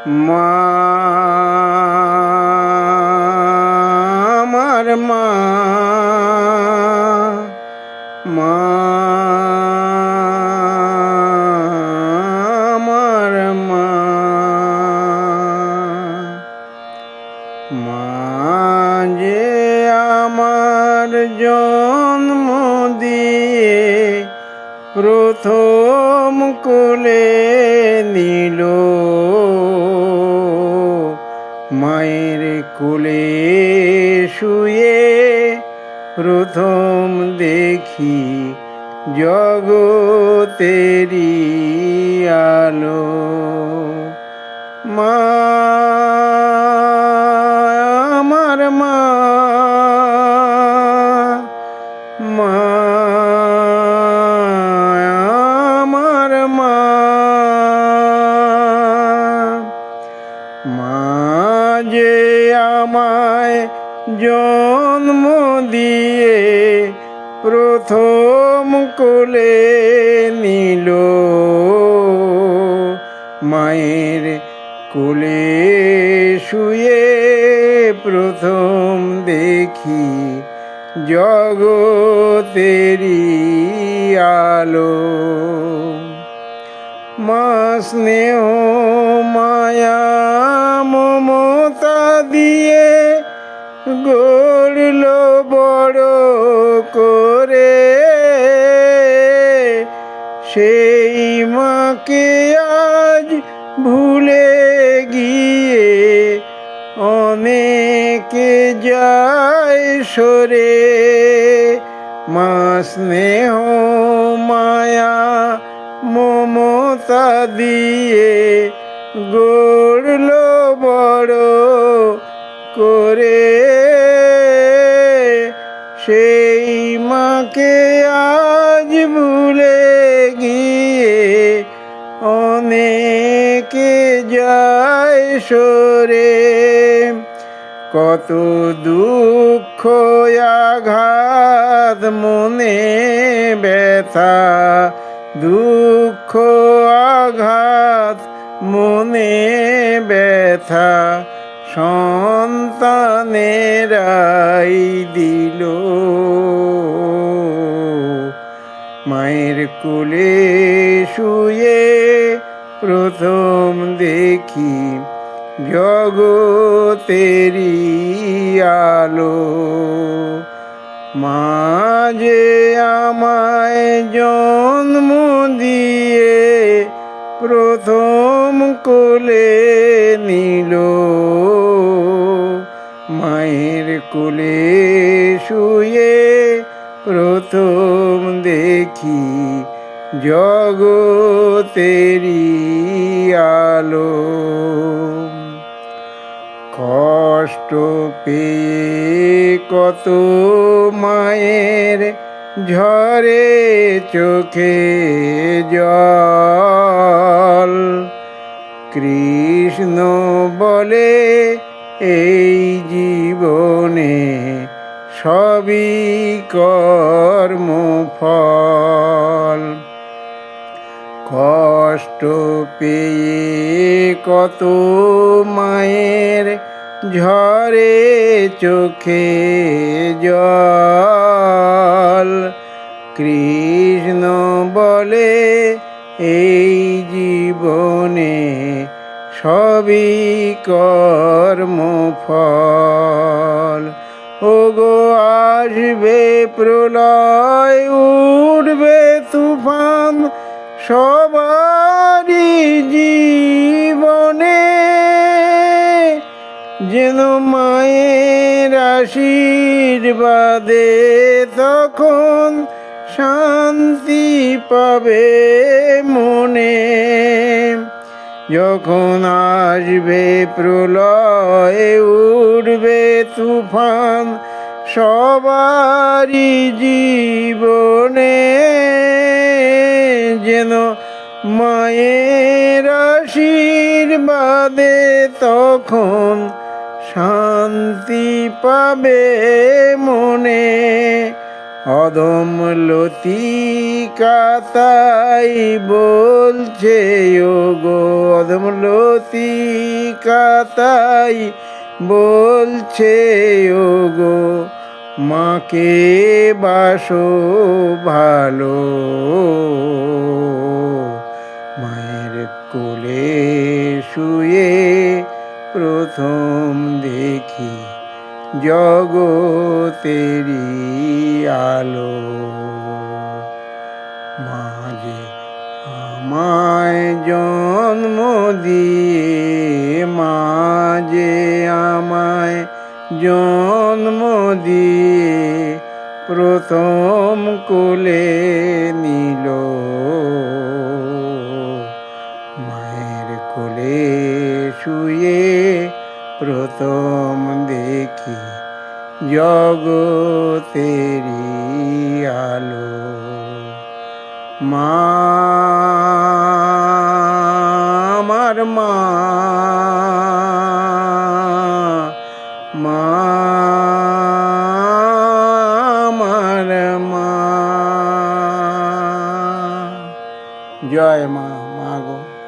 মা আমার মা, মা আমার মা, মা যে আমার জন্ম দিয়ে প্রথম কোলে নিল, মায়ের কোলে শুয়ে প্রথম দেখি জগতেরি আলো। মা আমার মা, মা আমার মা, মা যে আমায় জন্ম দিয়ে প্রথম কোলে নিল, মায়ের কোলে শুয়ে প্রথম দেখি জগতেরি আলো। মা স্নেহ মায়া মমতা দিয়ে গড়ল বড় করে, সেই মাকে আজ ভুলে গিয়ে অনেকে যায় সরে। মা স্নেহ মায়া মমতা দিয়ে গড়ল বড় করে, সেই মাকে আজ ভুলে গিয়ে অনেকে যায় সরে। কত দুঃখ আঘাত মনে ব্যথা, দুঃখ আঘাত মনে ব্যথা সন্তানেরাই দিল। মায়ের কোলে শুয়ে প্রথম দেখি জগতেরি আলো। মা যে আমায় জন্ম দিয়ে প্রথম কোলে নিল, মায়ের কোলে শুয়ে প্রথম দেখি জগতেরি আলো। কষ্ট পেয়ে কত মায়ের ঝরে চোখে জল, কৃষ্ণ বলে এই জীবনে সবই কর্মফল। কষ্ট পেয়ে কত মায়ের ঝরে চোখে জল, কৃষ্ণ বলে এই জীবনে সবই কর্মফল। ওগো আসবে প্রলয়, উঠবে তুফান সবারই জীবনে, যেন মায়ের আশীর্বাদে তখন শান্তি পাবে মনে। যখন আসবে প্রলয়, উঠবে তুফান সবারই জীবনে, যেন মায়ের আশীর্বাদে তখন শান্তি পাবে মনে। অধম লতিকা তাই বলছে ওগো, অধম লতিকা তাই বলছে ওগো, মাকে বাসো ভালো। মায়ের কোলে শুয়ে প্রথম দেখি জগতেরি আলো। মা যে আমায় জন্ম দিয়ে, মা যে আমায় জন্ম দিয়ে প্রথম কোলে নিল। মায়ের কোলে শুয়ে প্রথম দেখি জগতেরি আলো। মা আমার মা, মা আমার মা। জয় মা, মা গো।